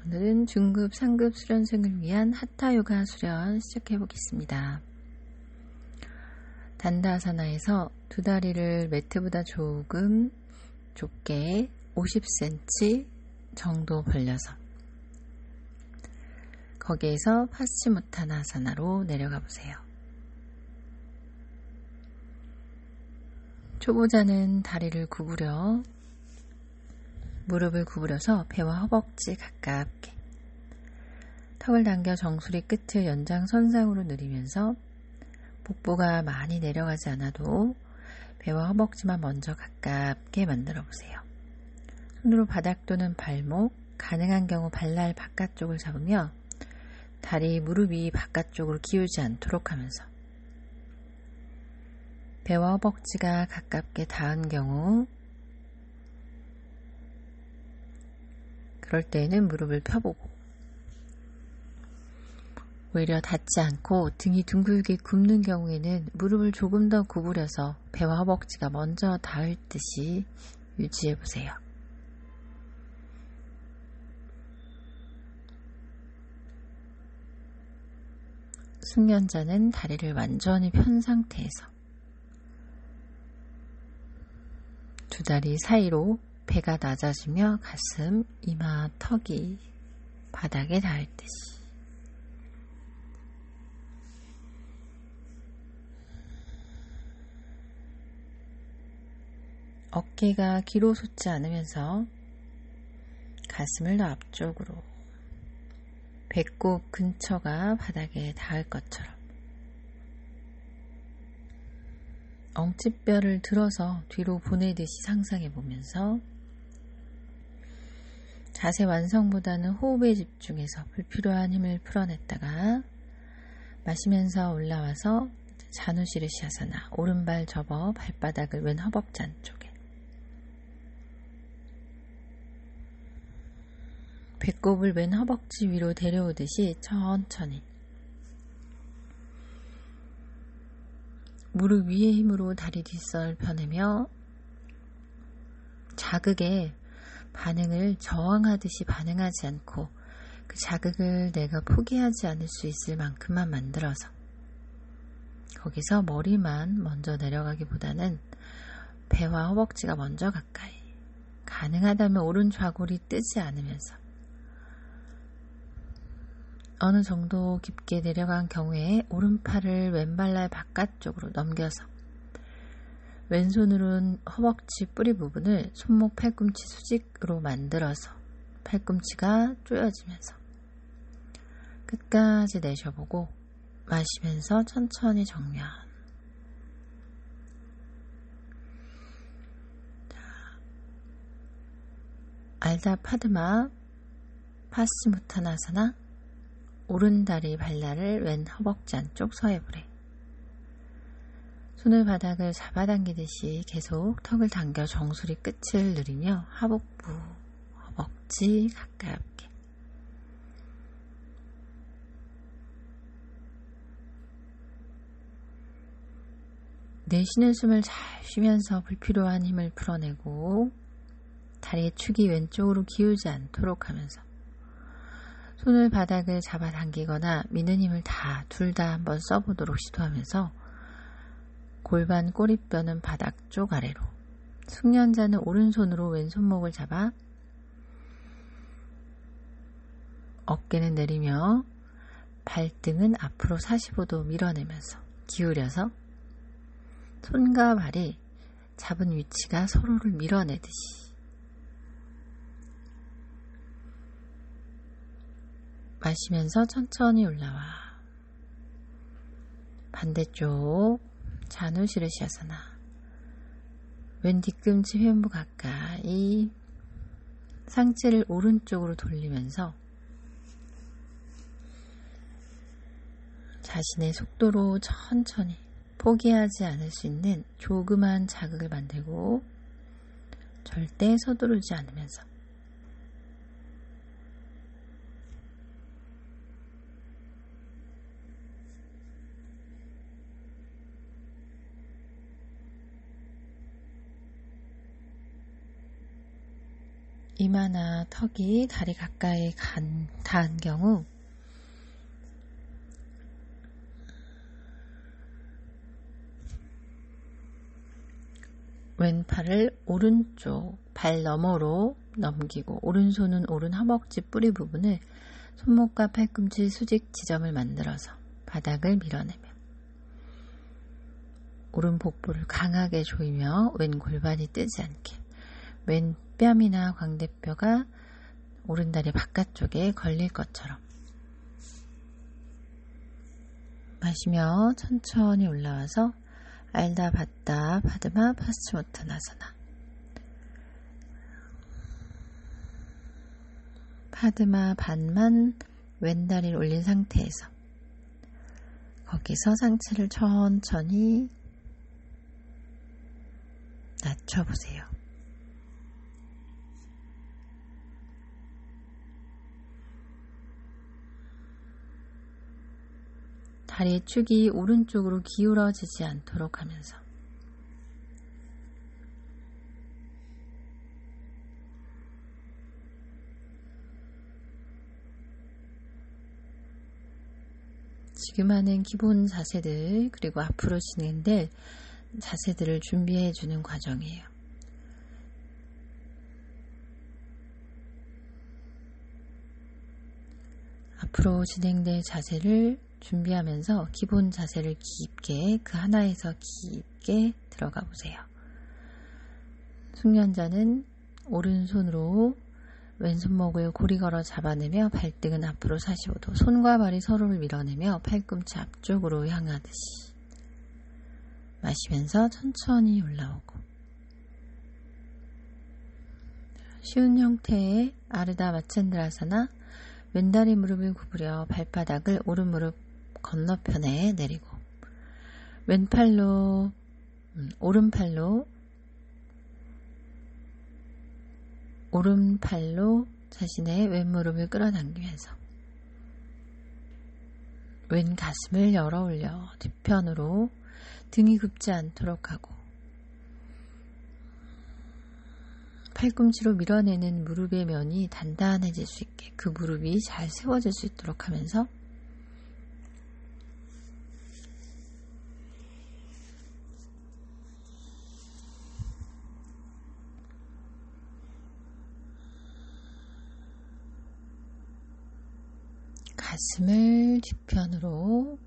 오늘은 중급, 상급 수련생을 위한 하타 요가 수련 시작해 보겠습니다. 단다아사나에서 두 다리를 매트보다 조금 좁게 50cm 정도 벌려서 거기에서 파스치무타나아사나로 내려가 보세요. 초보자는 다리를 구부려 무릎을 구부려서 배와 허벅지 가깝게 턱을 당겨 정수리 끝을 연장선상으로 늘리면서 복부가 많이 내려가지 않아도 배와 허벅지만 먼저 가깝게 만들어 보세요. 손으로 바닥 또는 발목, 가능한 경우 발날 바깥쪽을 잡으며 다리, 무릎이 바깥쪽으로 기울지 않도록 하면서 배와 허벅지가 가깝게 닿은 경우 그럴 때에는 무릎을 펴보고 오히려 닿지 않고 등이 둥글게 굽는 경우에는 무릎을 조금 더 구부려서 배와 허벅지가 먼저 닿을 듯이 유지해 보세요. 숙련자는 다리를 완전히 편 상태에서 두 다리 사이로 배가 낮아지며 가슴, 이마, 턱이 바닥에 닿을 듯이 어깨가 뒤로 솟지 않으면서 가슴을 더 앞쪽으로 배꼽 근처가 바닥에 닿을 것처럼 엉치뼈를 들어서 뒤로 보내듯이 상상해 보면서 자세 완성보다는 호흡에 집중해서 불필요한 힘을 풀어냈다가 마시면서 올라와서 자누시르시아사나 오른발 접어 발바닥을 왼 허벅지 안쪽에 배꼽을 왼 허벅지 위로 데려오듯이 천천히 무릎 위의 힘으로 다리 뒷선을 펴내며 자극에 반응을 저항하듯이 반응하지 않고 그 자극을 내가 포기하지 않을 수 있을 만큼만 만들어서 거기서 머리만 먼저 내려가기보다는 배와 허벅지가 먼저 가까이 가능하다면 오른 좌골이 뜨지 않으면서 어느 정도 깊게 내려간 경우에 오른팔을 왼발날 바깥쪽으로 넘겨서 왼손으로는 허벅지 뿌리 부분을 손목 팔꿈치 수직으로 만들어서 팔꿈치가 조여지면서 끝까지 내쉬어보고 마시면서 천천히 정면. 알다 파드마 파스치무타나아사나 오른다리 발날을 왼 허벅지 안쪽 서해부래. 손을 바닥을 잡아당기듯이 계속 턱을 당겨 정수리 끝을 누리며 하복부, 허벅지 가깝게 내쉬는 숨을 잘 쉬면서 불필요한 힘을 풀어내고 다리의 축이 왼쪽으로 기울지 않도록 하면서 손을 바닥을 잡아당기거나 미는 힘을 둘 다 한번 써보도록 시도하면서 골반 꼬리뼈는 바닥 쪽 아래로 숙련자는 오른손으로 왼손목을 잡아 어깨는 내리며 발등은 앞으로 45도 밀어내면서 기울여서 손과 발이 잡은 위치가 서로를 밀어내듯이 마시면서 천천히 올라와 반대쪽 자누시르시아사나 왼 뒤꿈치 회음부 가까이 상체를 오른쪽으로 돌리면서 자신의 속도로 천천히 포기하지 않을 수 있는 조그만 자극을 만들고 절대 서두르지 않으면서 이마나 턱이 다리 가까이 닿은 경우 왼팔을 오른쪽 발 너머로 넘기고 오른손은 오른 허벅지 뿌리 부분을 손목과 팔꿈치 수직 지점을 만들어서 바닥을 밀어내며 오른 복부를 강하게 조이며 왼 골반이 뜨지 않게 왼 뺨이나 광대뼈가 오른 다리 바깥쪽에 걸릴 것처럼 마시며 천천히 올라와서 알다 받다 파드마 파스치모타나사나 파드마 반만 왼다리를 올린 상태에서 거기서 상체를 천천히 낮춰보세요. 다리의 축이 오른쪽으로 기울어지지 않도록 하면서 지금 하는 기본 자세들 그리고 앞으로 진행될 자세들을 준비해 주는 과정이에요. 앞으로 진행될 자세를 준비하면서 기본 자세를 깊게 그 하나에서 깊게 들어가 보세요. 숙련자는 오른손으로 왼손목을 고리 걸어 잡아내며 발등은 앞으로 45도 손과 발이 서로를 밀어내며 팔꿈치 앞쪽으로 향하듯이 마시면서 천천히 올라오고 쉬운 형태의 아르다 마챈드라사나 왼다리 무릎을 구부려 발바닥을 오른 무릎 건너편에 내리고 오른팔로 자신의 왼무릎을 끌어당기면서 왼 가슴을 열어 올려 뒤편으로 등이 굽지 않도록 하고 팔꿈치로 밀어내는 무릎의 면이 단단해질 수 있게 그 무릎이 잘 세워질 수 있도록 하면서 가슴을 뒤편으로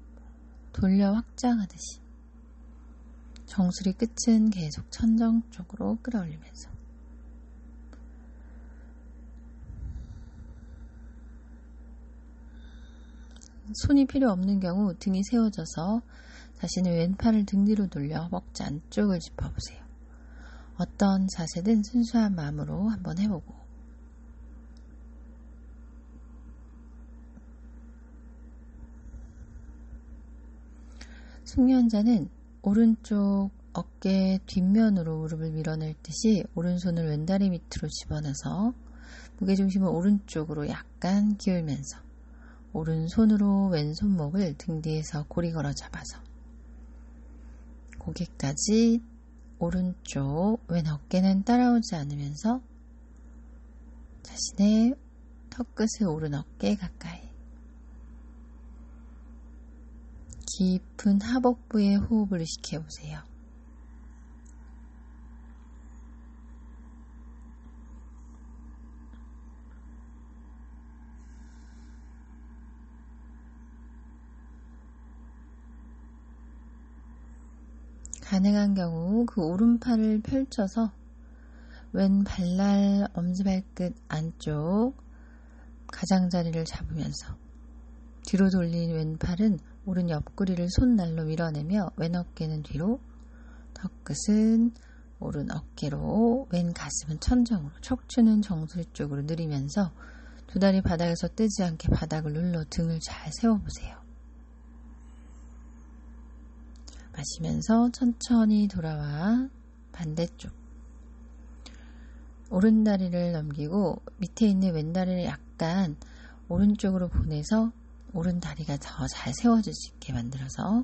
돌려 확장하듯이 정수리 끝은 계속 천정 쪽으로 끌어올리면서 손이 필요 없는 경우 등이 세워져서 자신의 왼팔을 등 뒤로 돌려 허벅지 안쪽을 짚어보세요. 어떤 자세든 순수한 마음으로 한번 해보고 숙련자는 오른쪽 어깨 뒷면으로 무릎을 밀어낼 듯이 오른손을 왼다리 밑으로 집어넣어서 무게중심을 오른쪽으로 약간 기울면서 오른손으로 왼손목을 등 뒤에서 고리 걸어 잡아서 고개까지 오른쪽 왼 어깨는 따라오지 않으면서 자신의 턱끝의 오른 어깨 가까이 깊은 하복부에 호흡을 의식해보세요. 가능한 경우 그 오른팔을 펼쳐서 왼 발날 엄지발끝 안쪽 가장자리를 잡으면서 뒤로 돌린 왼팔은 오른 옆구리를 손날로 밀어내며 왼 어깨는 뒤로 턱끝은 오른 어깨로 왼 가슴은 천정으로 척추는 정수리 쪽으로 늘리면서 두 다리 바닥에서 뜨지 않게 바닥을 눌러 등을 잘 세워보세요. 마시면서 천천히 돌아와 반대쪽 오른 다리를 넘기고 밑에 있는 왼 다리를 약간 오른쪽으로 보내서 오른 다리가 더 잘 세워질 수 있게 만들어서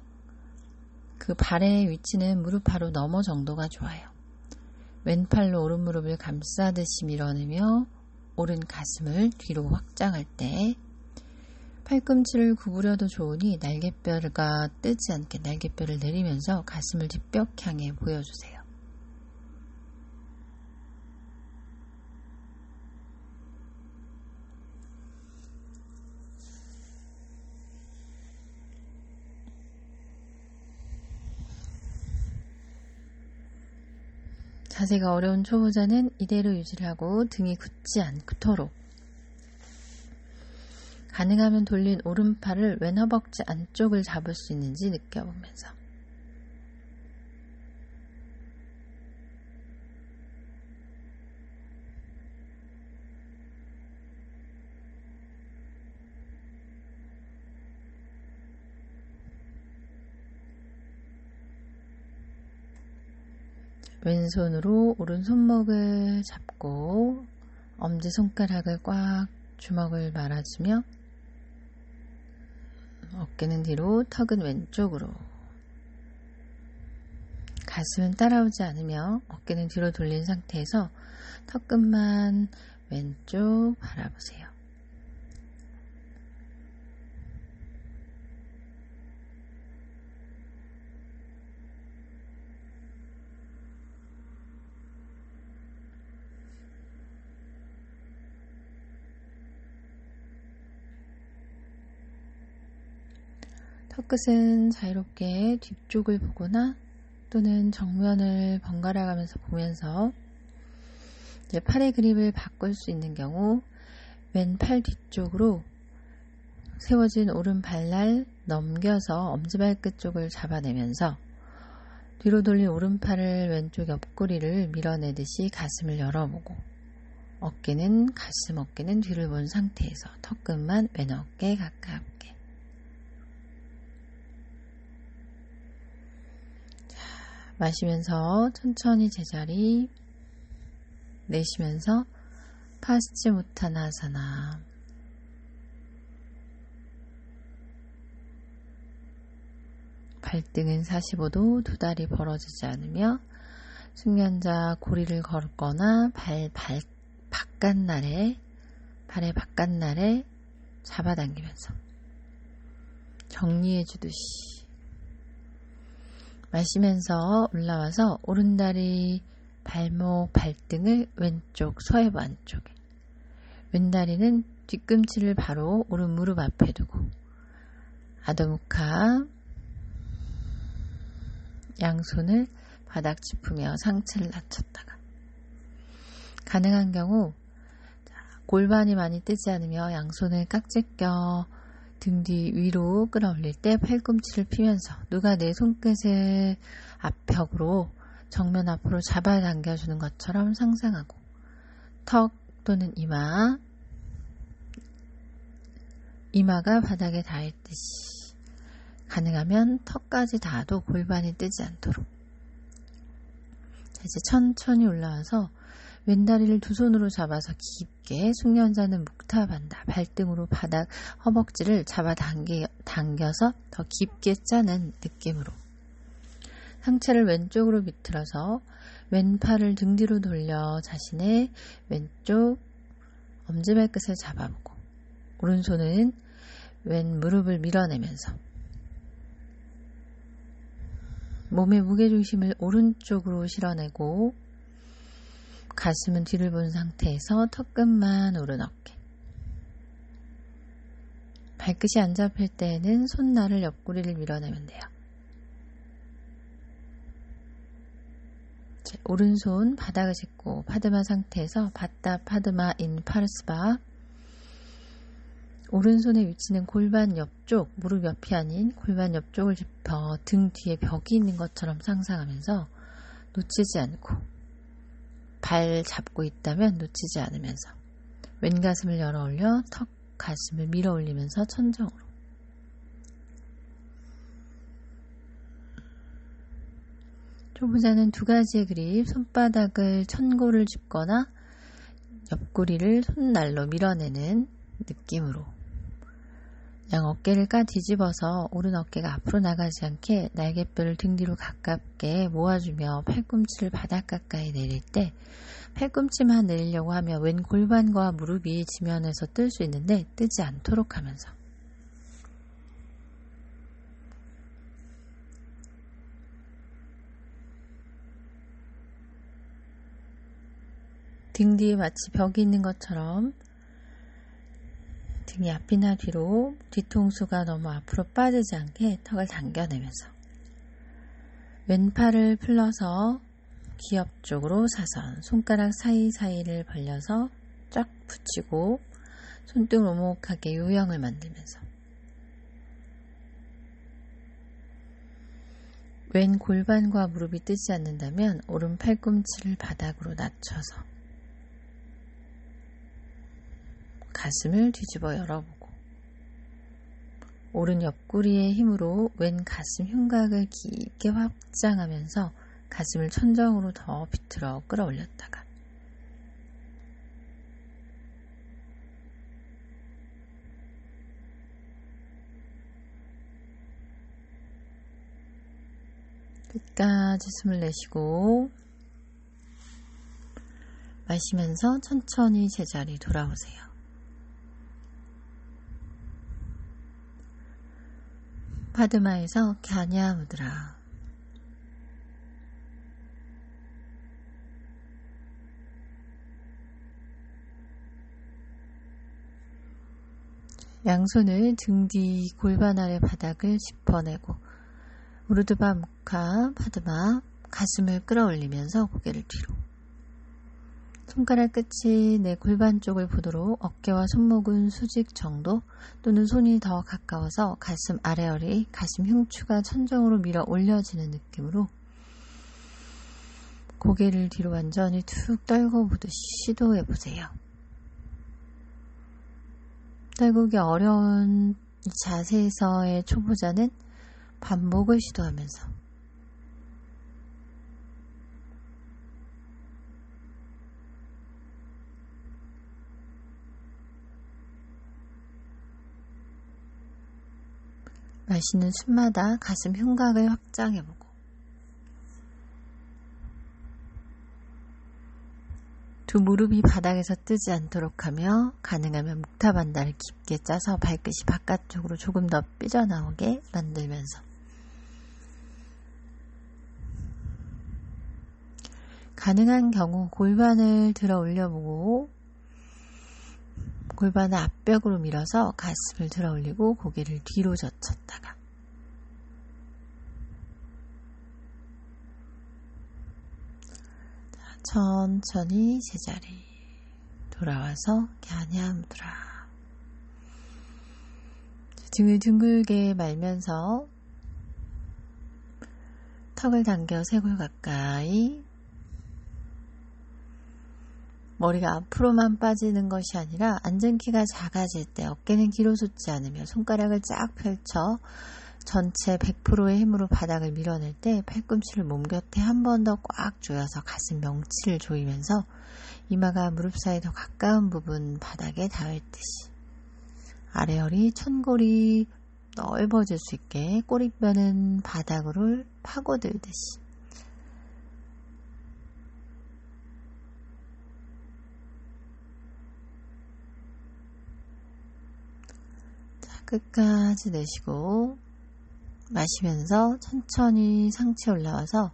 그 발의 위치는 무릎 바로 너머 정도가 좋아요. 왼팔로 오른 무릎을 감싸듯이 밀어내며 오른 가슴을 뒤로 확장할 때 팔꿈치를 구부려도 좋으니 날개뼈가 뜨지 않게 날개뼈를 내리면서 가슴을 뒷벽 향해 보여주세요. 자세가 어려운 초보자는 이대로 유지를 하고 등이 굳지 않도록 가능하면 돌린 오른팔을 왼 허벅지 안쪽을 잡을 수 있는지 느껴보면서 왼손으로 오른손목을 잡고 엄지손가락을 꽉 주먹을 말아주며 어깨는 뒤로, 턱은 왼쪽으로. 가슴은 따라오지 않으며 어깨는 뒤로 돌린 상태에서 턱끝만 왼쪽 바라보세요. 턱끝은 자유롭게 뒤쪽을 보거나 또는 정면을 번갈아 가면서 보면서 이제 팔의 그립을 바꿀 수 있는 경우 왼팔 뒤쪽으로 세워진 오른 발날 넘겨서 엄지발끝 쪽을 잡아내면서 뒤로 돌린 오른팔을 왼쪽 옆구리를 밀어내듯이 가슴을 열어보고 어깨는 뒤를 본 상태에서 턱끝만 왼 어깨에 가깝게. 마시면서 천천히 제자리, 내쉬면서 파스치무타나사나. 발등은 45도, 두 다리 벌어지지 않으며 숙련자 고리를 걸거나 발의 바깥날에 잡아당기면서 정리해 주듯이 마시면서 올라와서 오른다리, 발목, 발등을 왼쪽 서해부 안쪽에, 왼다리는 뒤꿈치를 바로 오른 무릎 앞에 두고 아도무카, 양손을 바닥 짚으며 상체를 낮췄다가 가능한 경우 골반이 많이 뜨지 않으며 양손을 깍지 껴 등 뒤 위로 끌어올릴 때 팔꿈치를 피면서 누가 내 손끝을 앞벽으로 정면 앞으로 잡아당겨주는 것처럼 상상하고 턱 또는 이마가 바닥에 닿을 듯이 가능하면 턱까지 닿아도 골반이 뜨지 않도록. 자, 이제 천천히 올라와서 왼다리를 두 손으로 잡아서 깊게, 숙련자는 묵타반다, 발등으로 바닥 허벅지를 당겨서 더 깊게 짜는 느낌으로 상체를 왼쪽으로 비틀어서 왼팔을 등 뒤로 돌려 자신의 왼쪽 엄지발끝을 잡아보고 오른손은 왼 무릎을 밀어내면서 몸의 무게중심을 오른쪽으로 실어내고 가슴은 뒤를 본 상태에서 턱끝만 오른 어깨. 발끝이 안 잡힐 때에는 손날을 옆구리를 밀어내면 돼요. 오른손 바닥을 짚고 파드마 상태에서 바타 파드마 인 파르스바. 오른손의 위치는 골반 옆쪽, 무릎 옆이 아닌 골반 옆쪽을 짚어 등 뒤에 벽이 있는 것처럼 상상하면서 놓치지 않고 발 잡고 있다면 놓치지 않으면서 왼가슴을 열어 올려 턱 가슴을 밀어 올리면서 천정으로 초보자는 두 가지의 그립, 손바닥을 천골을 짚거나 옆구리를 손날로 밀어내는 느낌으로 양 어깨를 뒤집어서 오른 어깨가 앞으로 나가지 않게 날개뼈를 등 뒤로 가깝게 모아주며 팔꿈치를 바닥 가까이 내릴 때 팔꿈치만 내리려고 하면 왼 골반과 무릎이 지면에서 뜰 수 있는데 뜨지 않도록 하면서 등 뒤에 마치 벽이 있는 것처럼 등이 앞이나 뒤로 뒤통수가 너무 앞으로 빠지지 않게 턱을 당겨내면서 왼팔을 풀러서 기업 쪽으로 사선, 손가락 사이사이를 벌려서 쫙 붙이고 손등을 오목하게 요형을 만들면서 왼 골반과 무릎이 뜨지 않는다면 오른 팔꿈치를 바닥으로 낮춰서 가슴을 뒤집어 열어보고 오른 옆구리의 힘으로 왼 가슴 흉곽을 깊게 확장하면서 가슴을 천정으로 더 비틀어 끌어올렸다가 끝까지 숨을 내쉬고 마시면서 천천히 제자리 돌아오세요. 파드마에서 갸냐 무드라. 양손을 등 뒤 골반 아래 바닥을 짚어내고 우르드바 무카 파드마 가슴을 끌어올리면서 고개를 뒤로 손가락 끝이 내 골반 쪽을 보도록 어깨와 손목은 수직 정도 또는 손이 더 가까워서 가슴 아래허리, 가슴 흉추가 천정으로 밀어 올려지는 느낌으로 고개를 뒤로 완전히 툭 떨고 보듯이 시도해보세요. 떨구기 어려운 이 자세에서의 초보자는 반복을 시도하면서 마시는 숨마다 가슴 흉곽을 확장해보고 두 무릎이 바닥에서 뜨지 않도록 하며 가능하면 묵타반다를 깊게 짜서 발끝이 바깥쪽으로 조금 더 삐져나오게 만들면서 가능한 경우 골반을 들어 올려보고 골반을 앞벽으로 밀어서 가슴을 들어 올리고 고개를 뒤로 젖혔다가 천천히 제자리 돌아와서 갸냐 무드라. 등을 둥글게 말면서 턱을 당겨 쇄골 가까이 머리가 앞으로만 빠지는 것이 아니라 앉은키가 작아질 때 어깨는 뒤로 솟지 않으며 손가락을 쫙 펼쳐 전체 100%의 힘으로 바닥을 밀어낼 때 팔꿈치를 몸 곁에 한 번 더 꽉 조여서 가슴 명치를 조이면서 이마가 무릎 사이 더 가까운 부분 바닥에 닿을 듯이 아래허리, 천골이 넓어질 수 있게 꼬리뼈는 바닥으로 파고들듯이 끝까지 내쉬고 마시면서 천천히 상체 올라와서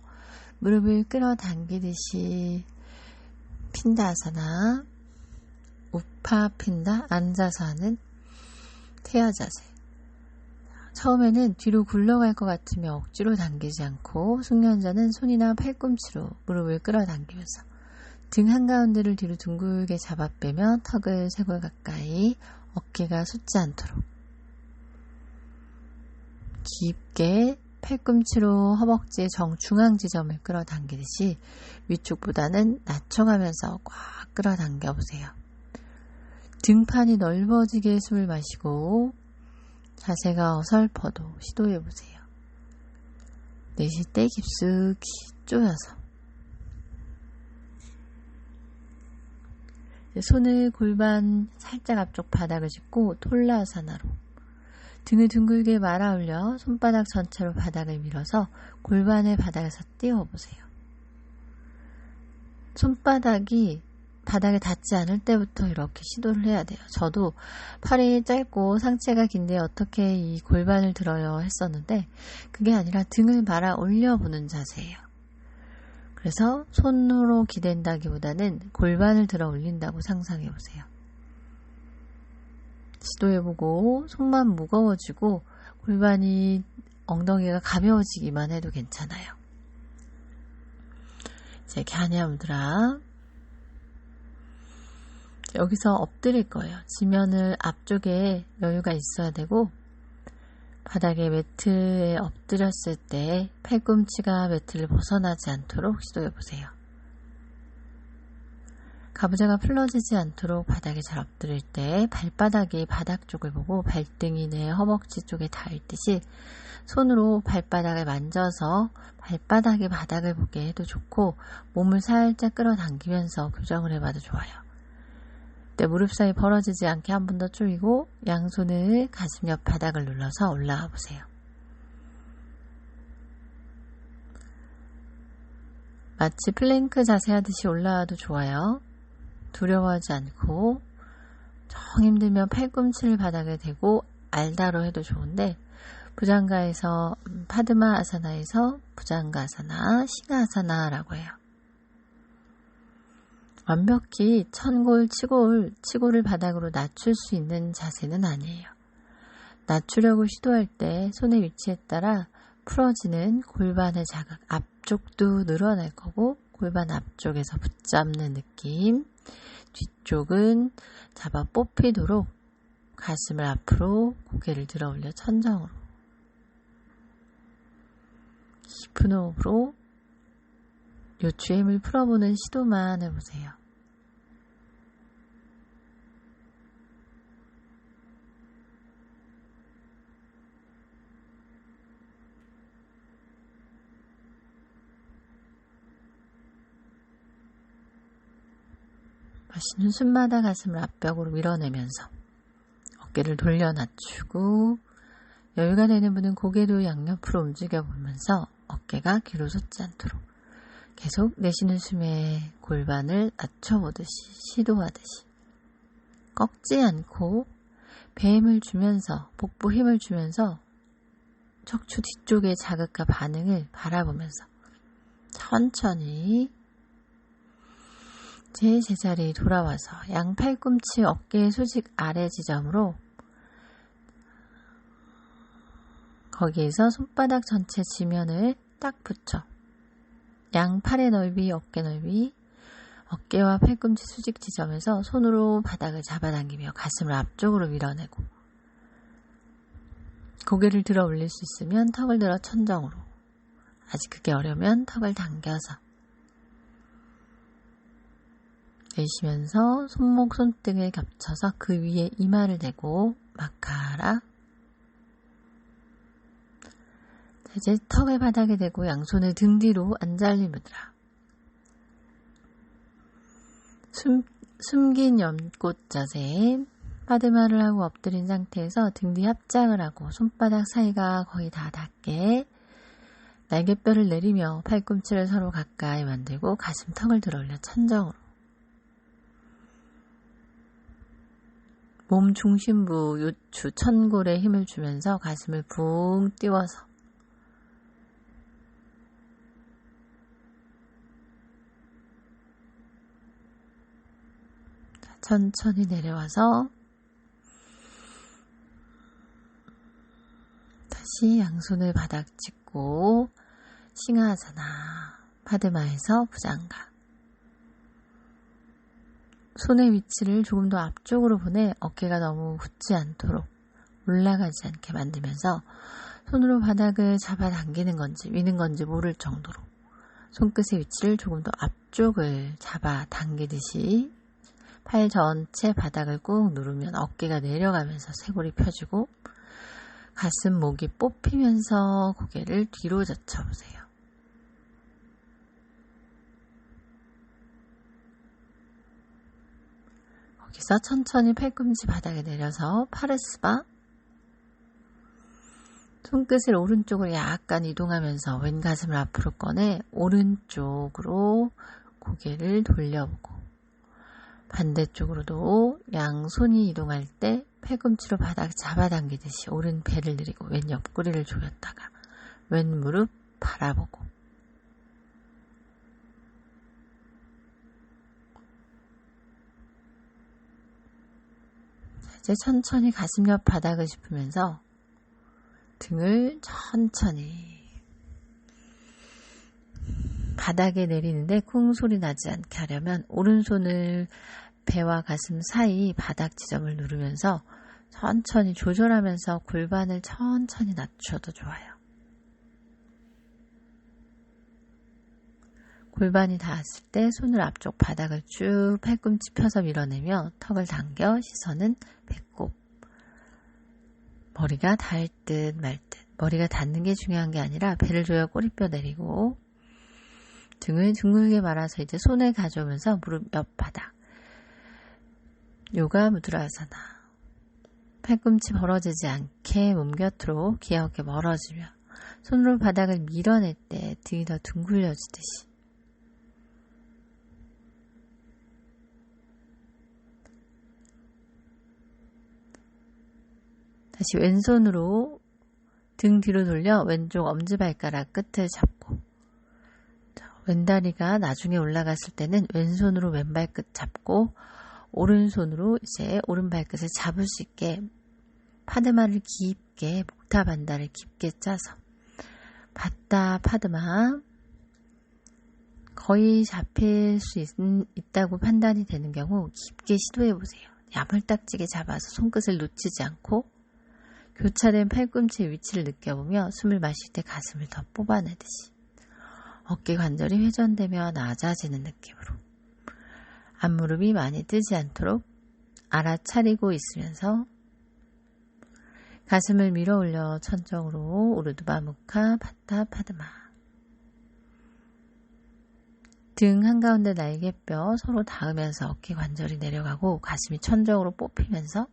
무릎을 끌어당기듯이 핀다아사나 우파 핀다 앉아서 하는 태아 자세. 처음에는 뒤로 굴러갈 것 같으며 억지로 당기지 않고 숙련자는 손이나 팔꿈치로 무릎을 끌어당기면서 등 한가운데를 뒤로 둥글게 잡아 빼며 턱을 쇄골 가까이 어깨가 솟지 않도록 깊게 팔꿈치로 허벅지의 정중앙 지점을 끌어당기듯이 위쪽보다는 낮춰가면서 꽉 끌어당겨 보세요. 등판이 넓어지게 숨을 마시고 자세가 어설퍼도 시도해 보세요. 내쉴 때 깊숙이 조여서 손을 골반 살짝 앞쪽 바닥을 짚고 톨라사나로 등을 둥글게 말아 올려 손바닥 전체로 바닥을 밀어서 골반을 바닥에서 띄워보세요. 손바닥이 바닥에 닿지 않을 때부터 이렇게 시도를 해야 돼요. 저도 팔이 짧고 상체가 긴데 어떻게 이 골반을 들어요 했었는데 그게 아니라 등을 말아 올려보는 자세예요. 그래서 손으로 기댄다기보다는 골반을 들어 올린다고 상상해보세요. 시도해보고 손만 무거워지고 골반이 엉덩이가 가벼워지기만 해도 괜찮아요. 이제 갸냐무드라. 여기서 엎드릴 거예요. 지면을 앞쪽에 여유가 있어야 되고 바닥에 매트에 엎드렸을 때 팔꿈치가 매트를 벗어나지 않도록 시도해보세요. 가부좌가 풀러지지 않도록 바닥에 잘 엎드릴 때 발바닥이 바닥 쪽을 보고 발등이 내 허벅지 쪽에 닿을듯이 손으로 발바닥을 만져서 발바닥이 바닥을 보게 해도 좋고 몸을 살짝 끌어당기면서 교정을 해봐도 좋아요. 네, 무릎 사이 벌어지지 않게 한 번 더 조이고 양손을 가슴 옆 바닥을 눌러서 올라와 보세요. 마치 플랭크 자세 하듯이 올라와도 좋아요. 두려워하지 않고 정 힘들면 팔꿈치를 바닥에 대고 알다로 해도 좋은데 부장가에서 파드마 아사나에서 부장가 아사나, 싱하 아사나라고 해요. 완벽히 천골, 치골을 바닥으로 낮출 수 있는 자세는 아니에요. 낮추려고 시도할 때 손의 위치에 따라 풀어지는 골반의 자극, 앞쪽도 늘어날 거고 골반 앞쪽에서 붙잡는 느낌, 뒤쪽은 잡아 뽑히도록 가슴을 앞으로 고개를 들어 올려 천정으로 깊은 호흡으로 요추의 힘을 풀어보는 시도만 해보세요. 마시는 숨마다 가슴을 앞벽으로 밀어내면서 어깨를 돌려 낮추고 여유가 되는 분은 고개도 양옆으로 움직여보면서 어깨가 뒤로 솟지 않도록 계속 내쉬는 숨에 골반을 낮춰보듯이 시도하듯이 꺾지 않고 배에 힘을 주면서 복부 힘을 주면서 척추 뒤쪽의 자극과 반응을 바라보면서 천천히 제 제자리에 돌아와서 양 팔꿈치 어깨의 수직 아래 지점으로 거기에서 손바닥 전체 지면을 딱 붙여 양 팔의 넓이, 어깨 넓이, 어깨와 팔꿈치 수직 지점에서 손으로 바닥을 잡아당기며 가슴을 앞쪽으로 밀어내고 고개를 들어 올릴 수 있으면 턱을 들어 천정으로, 아직 그게 어려우면 턱을 당겨서 내쉬면서 손목, 손등을 겹쳐서 그 위에 이마를 대고 마카라. 이제 턱을 바닥에 대고 양손을 등 뒤로 안잘리 무드라. 숨긴 연꽃 자세. 파드마를 하고 엎드린 상태에서 등 뒤 합장을 하고 손바닥 사이가 거의 다 닿게 날개뼈를 내리며 팔꿈치를 서로 가까이 만들고 가슴 턱을 들어 올려 천정으로. 몸 중심부 요추 천골에 힘을 주면서 가슴을 붕 띄워서 천천히 내려와서 다시 양손을 바닥 짚고 싱하아사나 파드마에서 부장가. 손의 위치를 조금 더 앞쪽으로 보내 어깨가 너무 붙지 않도록 올라가지 않게 만들면서 손으로 바닥을 잡아당기는 건지 미는 건지 모를 정도로 손끝의 위치를 조금 더 앞쪽을 잡아당기듯이 팔 전체 바닥을 꾹 누르면 어깨가 내려가면서 쇄골이 펴지고 가슴, 목이 뽑히면서 고개를 뒤로 젖혀보세요. 거기서 천천히 팔꿈치 바닥에 내려서 파르스바. 손끝을 오른쪽으로 약간 이동하면서 왼 가슴을 앞으로 꺼내 오른쪽으로 고개를 돌려보고, 반대쪽으로도 양손이 이동할 때 팔꿈치로 바닥 잡아당기듯이 오른 배를 내리고 왼 옆구리를 조였다가 왼 무릎 바라보고, 이제 천천히 가슴 옆 바닥을 짚으면서 등을 천천히 바닥에 내리는데 쿵 소리 나지 않게 하려면 오른손을 배와 가슴 사이 바닥 지점을 누르면서 천천히 조절하면서 골반을 천천히 낮춰도 좋아요. 골반이 닿았을 때 손을 앞쪽 바닥을 쭉 팔꿈치 펴서 밀어내며 턱을 당겨 시선은 배꼽. 머리가 닿을 듯 말 듯. 머리가 닿는 게 중요한 게 아니라 배를 조여 꼬리뼈 내리고 등을 둥글게 말아서 이제 손을 가져오면서 무릎 옆 바닥. 요가 무드라사나. 팔꿈치 벌어지지 않게 몸 곁으로 귀엽게 멀어지며 손으로 바닥을 밀어낼 때 등이 더 둥글려지듯이. 다시 왼손으로 등 뒤로 돌려 왼쪽 엄지발가락 끝을 잡고, 왼다리가 나중에 올라갔을 때는 왼손으로 왼발끝 잡고 오른손으로 이제 오른발끝을 잡을 수 있게 파드마를 깊게, 목타 반다를 깊게 짜서 받다 파드마, 거의 잡힐 수 있다고 판단이 되는 경우 깊게 시도해 보세요. 야물딱지게 잡아서 손끝을 놓치지 않고 교차된 팔꿈치의 위치를 느껴보며 숨을 마실 때 가슴을 더 뽑아내듯이 어깨 관절이 회전되며 낮아지는 느낌으로 앞무릎이 많이 뜨지 않도록 알아차리고 있으면서 가슴을 밀어 올려 천정으로 우르드바무카 바타 파드마. 등 한가운데 날개뼈 서로 닿으면서 어깨 관절이 내려가고 가슴이 천정으로 뽑히면서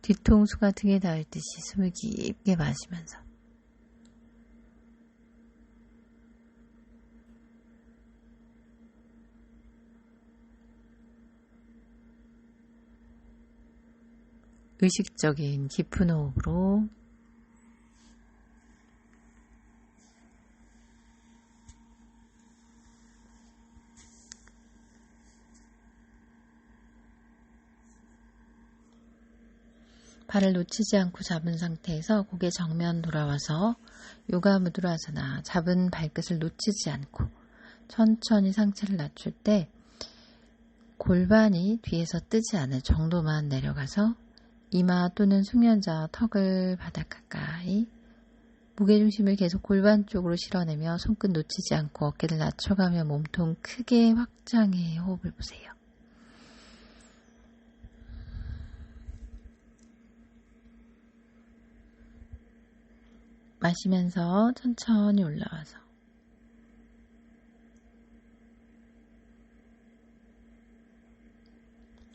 뒤통수가 등에 닿을 듯이 숨을 깊게 마시면서 의식적인 깊은 호흡으로 발을 놓치지 않고 잡은 상태에서 고개 정면 돌아와서 요가 무드라사나, 잡은 발끝을 놓치지 않고 천천히 상체를 낮출 때 골반이 뒤에서 뜨지 않을 정도만 내려가서 이마 또는 숙련자 턱을 바닥 가까이, 무게중심을 계속 골반 쪽으로 실어내며 손끝 놓치지 않고 어깨를 낮춰가며 몸통 크게 확장해 호흡을 보세요. 마시면서 천천히 올라와서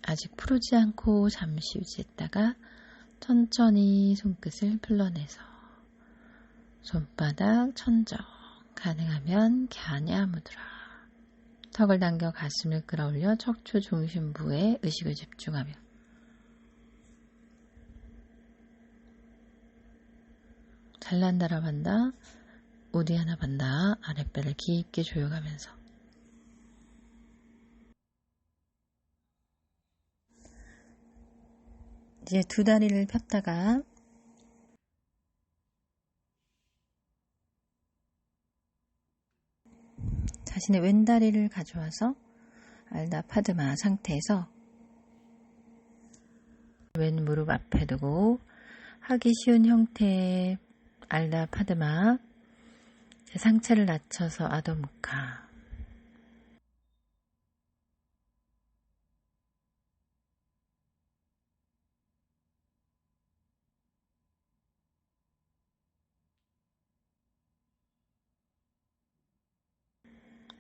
아직 푸르지 않고 잠시 유지했다가 천천히 손끝을 풀러내서 손바닥 천정, 가능하면 갸냐 무드라. 턱을 당겨 가슴을 끌어올려 척추 중심부에 의식을 집중하며 잘난다라 반다, 우디하나 반다, 아랫배를 깊게 조여가면서 이제 두 다리를 폈다가 자신의 왼다리를 가져와서 알다 파드마 상태에서 왼 무릎 앞에 두고 하기 쉬운 형태의 알다 파드마, 상체를 낮춰서 아도무카.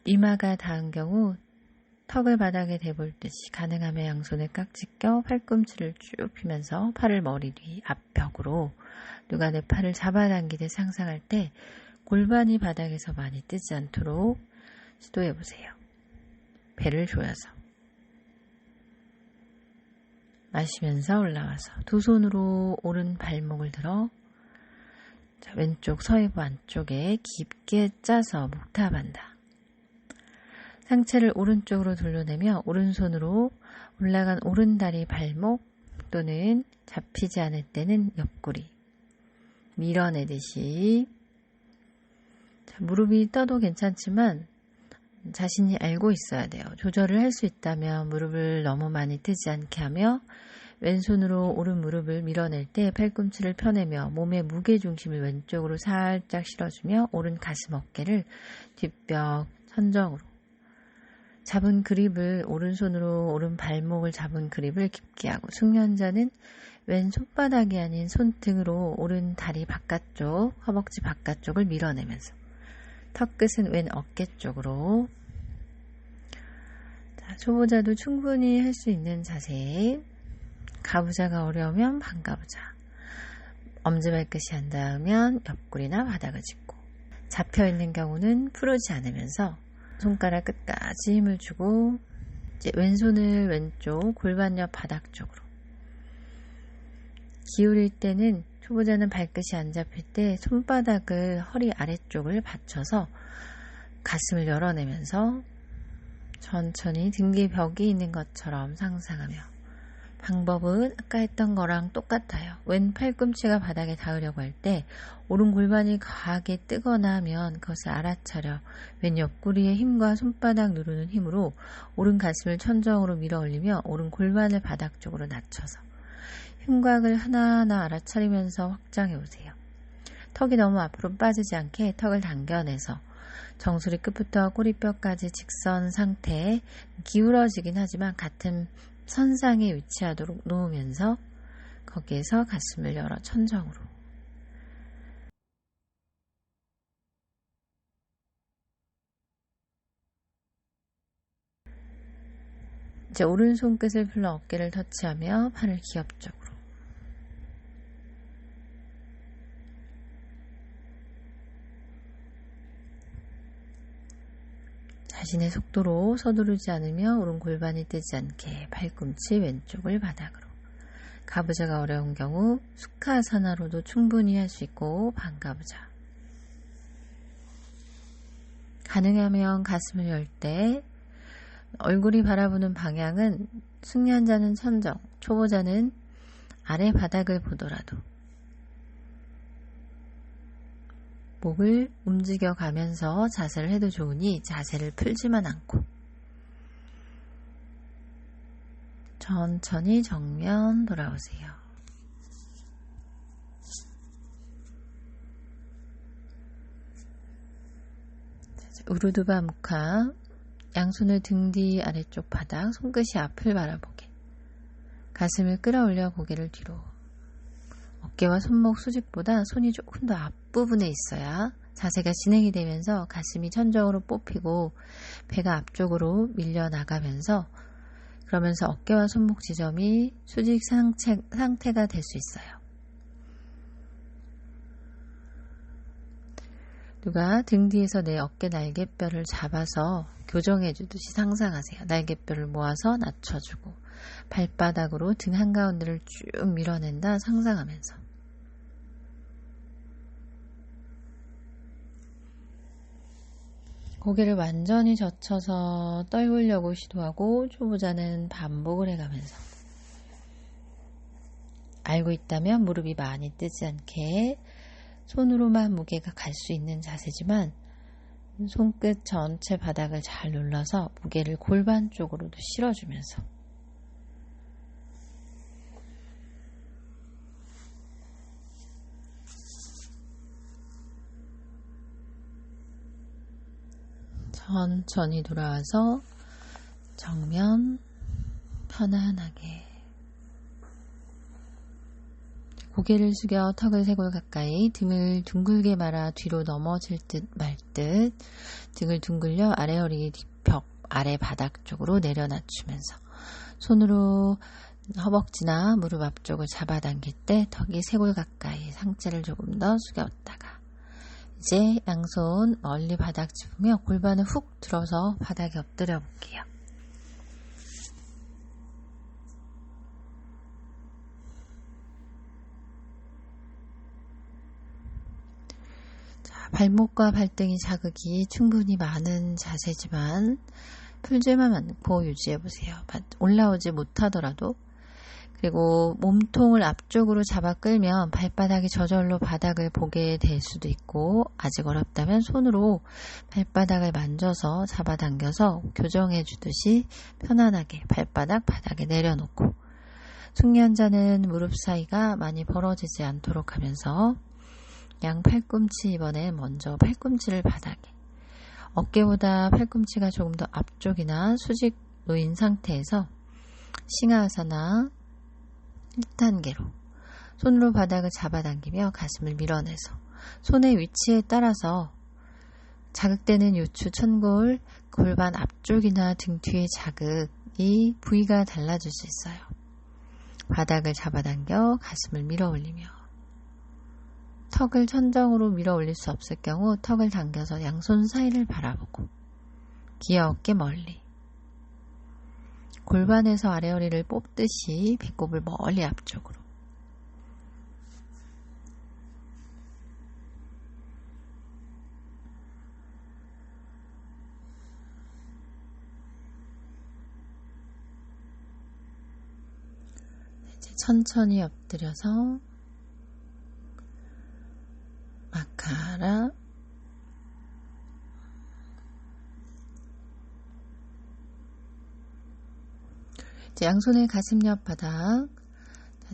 이마가 닿은 경우 턱을 바닥에 대볼 듯이 가능하면 양손에 깍지 껴 팔꿈치를 쭉 펴면서 팔을 머리 뒤 앞벽으로 누가 내 팔을 잡아당기듯 상상할 때 골반이 바닥에서 많이 뜨지 않도록 시도해보세요. 배를 조여서 마시면서 올라와서 두 손으로 오른 발목을 들어 왼쪽 서해부 안쪽에 깊게 짜서 목탑한다. 상체를 오른쪽으로 돌려내며 오른손으로 올라간 오른다리 발목 또는 잡히지 않을 때는 옆구리 밀어내듯이 무릎이 떠도 괜찮지만 자신이 알고 있어야 돼요. 조절을 할 수 있다면 무릎을 너무 많이 뜨지 않게 하며 왼손으로 오른 무릎을 밀어낼 때 팔꿈치를 펴내며 몸의 무게중심을 왼쪽으로 살짝 실어주며 오른 가슴 어깨를 뒷벽 천정으로 잡은 그립을 오른손으로 오른 발목을 잡은 그립을 깊게 하고 숙련자는 왼 손바닥이 아닌 손등으로 오른 다리 바깥쪽 허벅지 바깥쪽을 밀어내면서 턱끝은 왼 어깨 쪽으로 초보자도 충분히 할 수 있는 자세. 가부좌가 어려우면 반가부좌. 엄지발끝이 안 닿으면 옆구리나 바닥을 짚고 잡혀있는 경우는 풀지 않으면서 손가락 끝까지 힘을 주고 이제 왼손을 왼쪽 골반 옆 바닥 쪽으로 기울일 때는 초보자는 발끝이 안 잡힐 때 손바닥을 허리 아래쪽을 받쳐서 가슴을 열어내면서 천천히 등 뒤에 벽이 있는 것처럼 상상하며 방법은 아까 했던 거랑 똑같아요. 왼 팔꿈치가 바닥에 닿으려고 할 때 오른 골반이 과하게 뜨거나 하면 그것을 알아차려 왼 옆구리의 힘과 손바닥 누르는 힘으로 오른 가슴을 천정으로 밀어 올리며 오른 골반을 바닥 쪽으로 낮춰서 흉곽을 하나하나 알아차리면서 확장해 오세요. 턱이 너무 앞으로 빠지지 않게 턱을 당겨내서 정수리 끝부터 꼬리뼈까지 직선 상태에 기울어지긴 하지만 같은 선상에 위치하도록 놓으면서 거기에서 가슴을 열어 천정으로 이제 오른손 끝을 풀러 어깨를 터치하며 팔을 기업적으로 자신의 속도로 서두르지 않으며 오른 골반이 뜨지 않게 팔꿈치 왼쪽을 바닥으로 가부좌가 어려운 경우 수카아사나로도 충분히 할 수 있고 반가부좌 가능하면 가슴을 열 때 얼굴이 바라보는 방향은 숙련자는 천정, 초보자는 아래 바닥을 보더라도 목을 움직여 가면서 자세를 해도 좋으니 자세를 풀지만 않고 천천히 정면 돌아오세요. 우르두바 무카 양손을 등 뒤 아래쪽 바닥 손끝이 앞을 바라보게 가슴을 끌어올려 고개를 뒤로 어깨와 손목 수직보다 손이 조금 더 앞부분에 있어야 자세가 진행이 되면서 가슴이 천정으로 뽑히고 배가 앞쪽으로 밀려나가면서 그러면서 어깨와 손목 지점이 수직 상태가 될 수 있어요. 누가 등 뒤에서 내 어깨 날개뼈를 잡아서 교정해 주듯이 상상하세요. 날개뼈를 모아서 낮춰주고 발바닥으로 등 한가운데를 쭉 밀어낸다 상상하면서 고개를 완전히 젖혀서 떨구려고 시도하고 초보자는 반복을 해가면서 알고 있다면 무릎이 많이 뜨지 않게 손으로만 무게가 갈 수 있는 자세지만 손끝 전체 바닥을 잘 눌러서 무게를 골반 쪽으로도 실어주면서 천천히 돌아와서 정면 편안하게 고개를 숙여 턱을 쇄골 가까이 등을 둥글게 말아 뒤로 넘어질 듯 말 듯 등을 둥글려 아래 허리 뒷벽 아래 바닥 쪽으로 내려 낮추면서 손으로 허벅지나 무릎 앞쪽을 잡아당길 때 턱이 쇄골 가까이 상체를 조금 더 숙였다가 이제 양손 멀리 바닥 짚으며 골반을 훅 들어서 바닥에 엎드려 볼게요. 자, 발목과 발등이 자극이 충분히 많은 자세지만 풀질만 않고 유지해 보세요. 올라오지 못하더라도. 그리고 몸통을 앞쪽으로 잡아 끌면 발바닥이 저절로 바닥을 보게 될 수도 있고, 아직 어렵다면 손으로 발바닥을 만져서 잡아당겨서 교정해 주듯이 편안하게 발바닥 바닥에 내려놓고, 숙련자는 무릎 사이가 많이 벌어지지 않도록 하면서 양 팔꿈치, 이번에 먼저 팔꿈치를 바닥에, 어깨보다 팔꿈치가 조금 더 앞쪽이나 수직 놓인 상태에서 싱하아사나 1단계로 손으로 바닥을 잡아당기며 가슴을 밀어내서 손의 위치에 따라서 자극되는 요추, 천골, 골반 앞쪽이나 등 뒤의 자극이 부위가 달라질 수 있어요. 바닥을 잡아당겨 가슴을 밀어 올리며, 턱을 천정으로 밀어 올릴 수 없을 경우 턱을 당겨서 양손 사이를 바라보고 기어 어깨 멀리, 골반에서 아래 허리를 뽑듯이 배꼽을 멀리 앞쪽으로, 이제 천천히 엎드려서 마카라, 양손의 가슴 옆 바닥,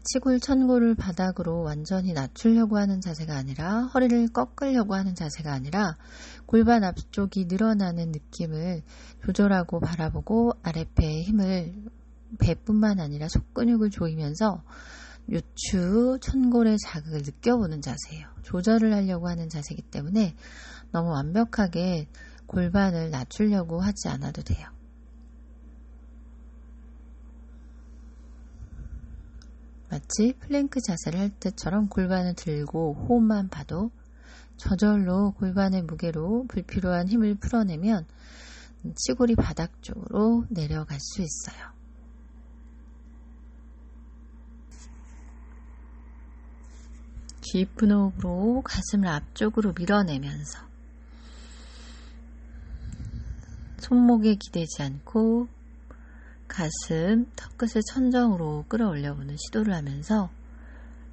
치골 천골을 바닥으로 완전히 낮추려고 하는 자세가 아니라, 허리를 꺾으려고 하는 자세가 아니라 골반 앞쪽이 늘어나는 느낌을 조절하고 바라보고 아랫배의 힘을, 배뿐만 아니라 속근육을 조이면서 요추, 천골의 자극을 느껴보는 자세예요. 조절을 하려고 하는 자세이기 때문에 너무 완벽하게 골반을 낮추려고 하지 않아도 돼요. 마치 플랭크 자세를 할 때처럼 골반을 들고 호흡만 봐도 저절로 골반의 무게로 불필요한 힘을 풀어내면 치골이 바닥 쪽으로 내려갈 수 있어요. 깊은 호흡으로 가슴을 앞쪽으로 밀어내면서 손목에 기대지 않고 가슴, 턱끝을 천정으로 끌어올려보는 시도를 하면서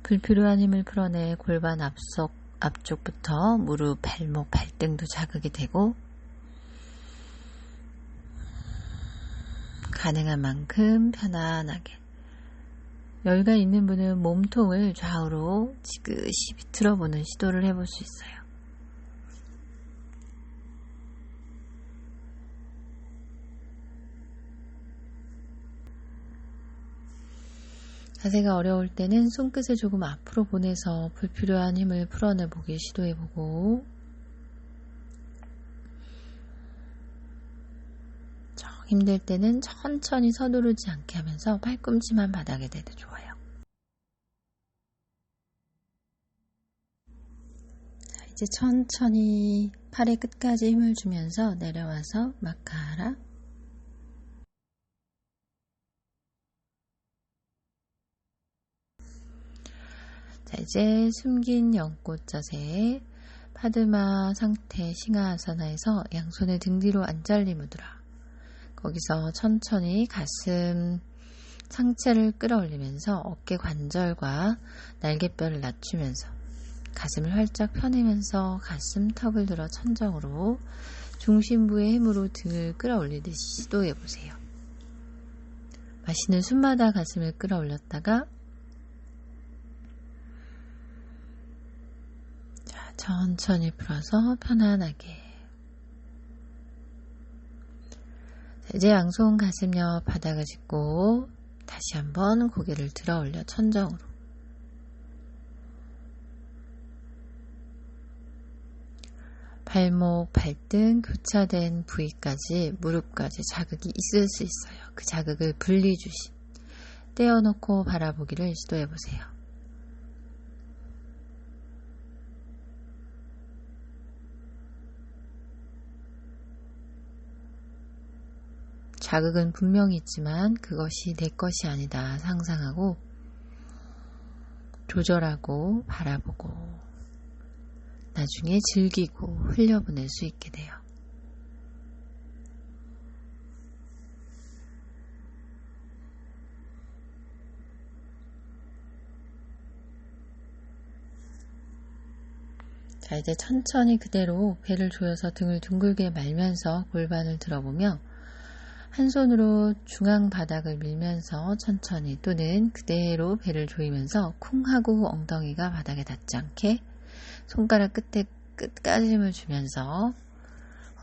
불필요한 힘을 풀어내 골반 앞쪽부터 무릎, 발목, 발등도 자극이 되고, 가능한 만큼 편안하게, 여유가 있는 분은 몸통을 좌우로 지그시 비틀어보는 시도를 해볼 수 있어요. 자세가 어려울 때는 손끝을 조금 앞으로 보내서 불필요한 힘을 풀어내보기 시도해보고, 힘들 때는 천천히 서두르지 않게 하면서 팔꿈치만 바닥에 대도 좋아요. 자, 이제 천천히 팔의 끝까지 힘을 주면서 내려와서 마카라, 자, 이제 숨긴 연꽃 자세, 파드마 상태 싱하아사나에서 양손을 등 뒤로 안절리 무드라, 거기서 천천히 가슴 상체를 끌어올리면서 어깨 관절과 날개뼈를 낮추면서 가슴을 활짝 펴내면서 가슴 턱을 들어 천정으로 중심부의 힘으로 등을 끌어올리듯이 시도해보세요. 마시는 숨마다 가슴을 끌어올렸다가 천천히 풀어서 편안하게. 이제 양손 가슴 옆 바닥을 짚고 다시 한번 고개를 들어 올려 천정으로. 발목, 발등, 교차된 부위까지 무릎까지 자극이 있을 수 있어요. 그 자극을 분리주신 떼어놓고 바라보기를 시도해보세요. 자극은 분명히 있지만 그것이 내 것이 아니다 상상하고 조절하고 바라보고 나중에 즐기고 흘려보낼 수 있게 돼요. 자, 이제 천천히 그대로 배를 조여서 등을 둥글게 말면서 골반을 들어보며 한 손으로 중앙 바닥을 밀면서 천천히 또는 그대로 배를 조이면서 쿵 하고 엉덩이가 바닥에 닿지 않게 손가락 끝에 끝까짐을 주면서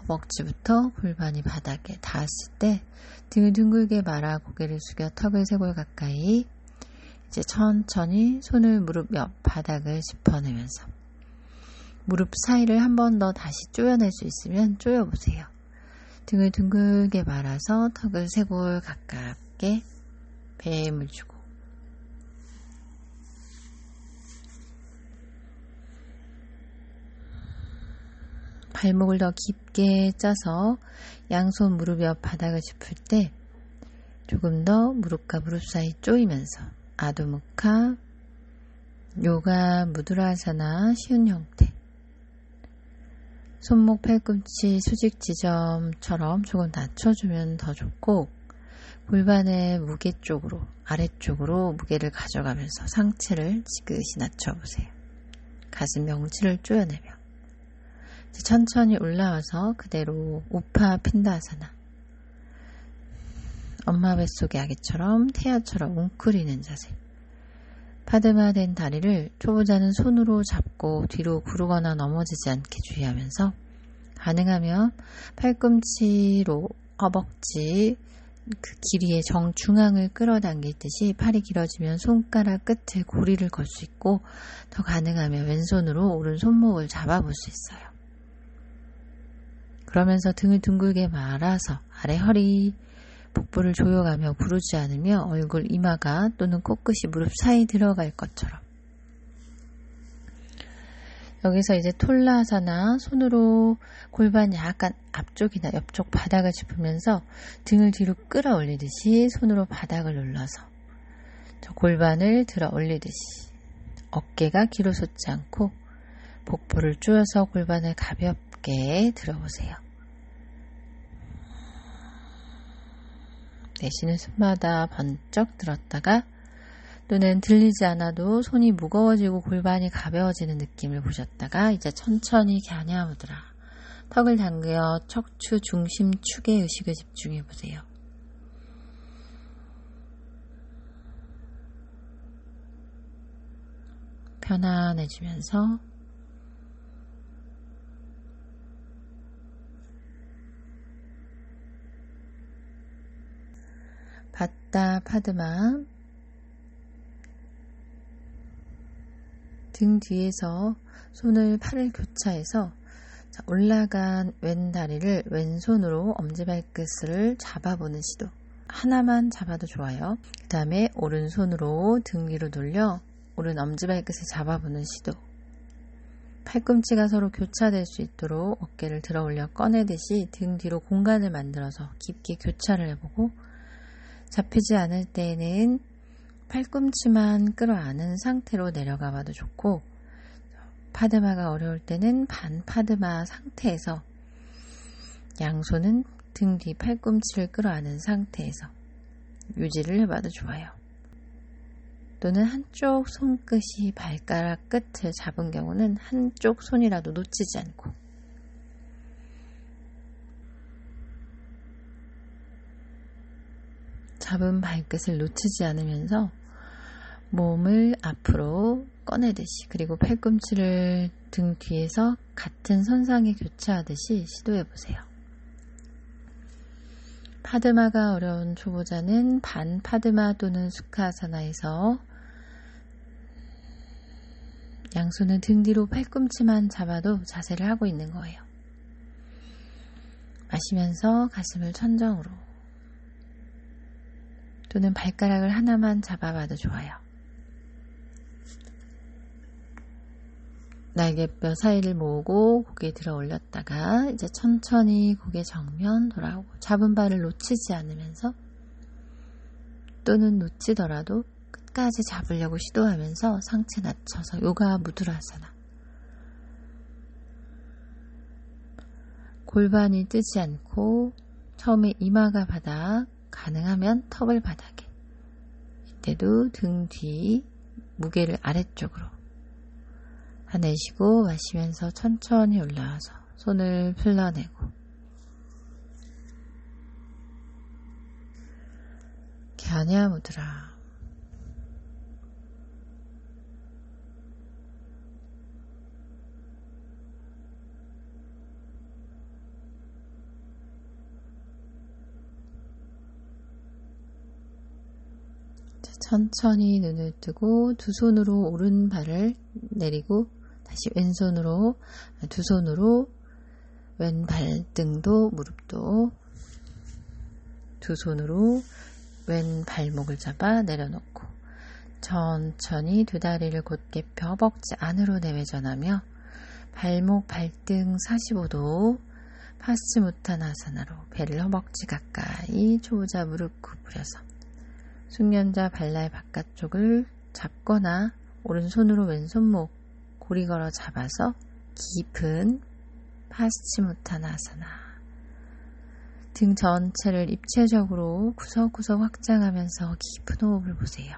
허벅지부터 골반이 바닥에 닿았을 때 등을 둥글게 말아 고개를 숙여 턱을 3골 가까이 이제 천천히 손을 무릎 옆 바닥을 짚어내면서 무릎 사이를 한 번 더 다시 조여낼 수 있으면 조여보세요. 등을 둥글게 말아서 턱을 3골 가깝게 배에 힘을 주고 발목을 더 깊게 짜서 양손 무릎 옆 바닥을 짚을 때 조금 더 무릎과 무릎 사이 조이면서 아도무카, 요가 무드라사나 쉬운 형태 손목, 팔꿈치, 수직 지점처럼 조금 낮춰주면 더 좋고 골반의 무게 쪽으로 아래쪽으로 무게를 가져가면서 상체를 지그시 낮춰보세요. 가슴 명치를 조여내며 천천히 올라와서 그대로 우파 핀다아사나 엄마 뱃속의 아기처럼 태아처럼 웅크리는 자세 파드마된 다리를 초보자는 손으로 잡고 뒤로 구르거나 넘어지지 않게 주의하면서 가능하면 팔꿈치로 허벅지 그 길이의 정중앙을 끌어당기듯이 팔이 길어지면 손가락 끝에 고리를 걸 수 있고 더 가능하면 왼손으로 오른 손목을 잡아볼 수 있어요. 그러면서 등을 둥글게 말아서 아래 허리 복부를 조여가며 구르지 않으며 얼굴 이마가 또는 코끝이 무릎 사이 들어갈 것처럼 여기서 이제 톨라사나 손으로 골반 약간 앞쪽이나 옆쪽 바닥을 짚으면서 등을 뒤로 끌어올리듯이 손으로 바닥을 눌러서 골반을 들어 올리듯이 어깨가 뒤로 솟지 않고 복부를 조여서 골반을 가볍게 들어보세요. 내쉬는 숨마다 번쩍 들었다가 또는 들리지 않아도 손이 무거워지고 골반이 가벼워지는 느낌을 보셨다가 이제 천천히 갸냐무드라 턱을 당겨 척추 중심축에 의식을 집중해 보세요. 편안해지면서 바tta 파드마 등 뒤에서 팔을 교차해서 올라간 왼 다리를 왼손으로 엄지발끝을 잡아보는 시도 하나만 잡아도 좋아요. 그 다음에 오른손으로 등 위로 돌려 오른 엄지발끝을 잡아보는 시도 팔꿈치가 서로 교차될 수 있도록 어깨를 들어 올려 꺼내듯이 등 뒤로 공간을 만들어서 깊게 교차를 해보고 잡히지 않을 때에는 팔꿈치만 끌어안은 상태로 내려가 봐도 좋고 파드마가 어려울 때는 반파드마 상태에서 양손은 등 뒤 팔꿈치를 끌어안은 상태에서 유지를 해봐도 좋아요. 또는 한쪽 손끝이 발가락 끝을 잡은 경우는 한쪽 손이라도 놓치지 않고 잡은 발끝을 놓치지 않으면서 몸을 앞으로 꺼내듯이 그리고 팔꿈치를 등 뒤에서 같은 선상에 교차하듯이 시도해보세요. 파드마가 어려운 초보자는 반파드마 또는 수카아사나에서 양손은 등 뒤로 팔꿈치만 잡아도 자세를 하고 있는 거예요. 마시면서 가슴을 천정으로 또는 발가락을 하나만 잡아봐도 좋아요. 날개뼈 사이를 모으고 고개 들어 올렸다가 이제 천천히 고개 정면 돌아오고 잡은 발을 놓치지 않으면서 또는 놓치더라도 끝까지 잡으려고 시도하면서 상체 낮춰서 요가 무드라사나. 골반이 뜨지 않고 처음에 이마가 바닥, 가능하면 턱을 바닥에. 이때도 등 뒤 무게를 아래쪽으로. 내쉬고 마시면서 천천히 올라와서 손을 풀러내고 갸냐 무드라. 천천히 눈을 뜨고 두 손으로 오른발을 내리고 다시 왼손으로 두 손으로 왼 발등도 무릎도 두 손으로 왼 발목을 잡아 내려놓고 천천히 두 다리를 곧게 펴 허벅지 안으로 내외전하며 발목 발등 45도 파스치무타나사나로 배를 허벅지 가까이 초보자 무릎 구부려서 숙련자 발날 바깥쪽을 잡거나 오른손으로 왼손목 고리 걸어 잡아서 깊은 파스치무타나사나. 등 전체를 입체적으로 구석구석 확장하면서 깊은 호흡을 보세요.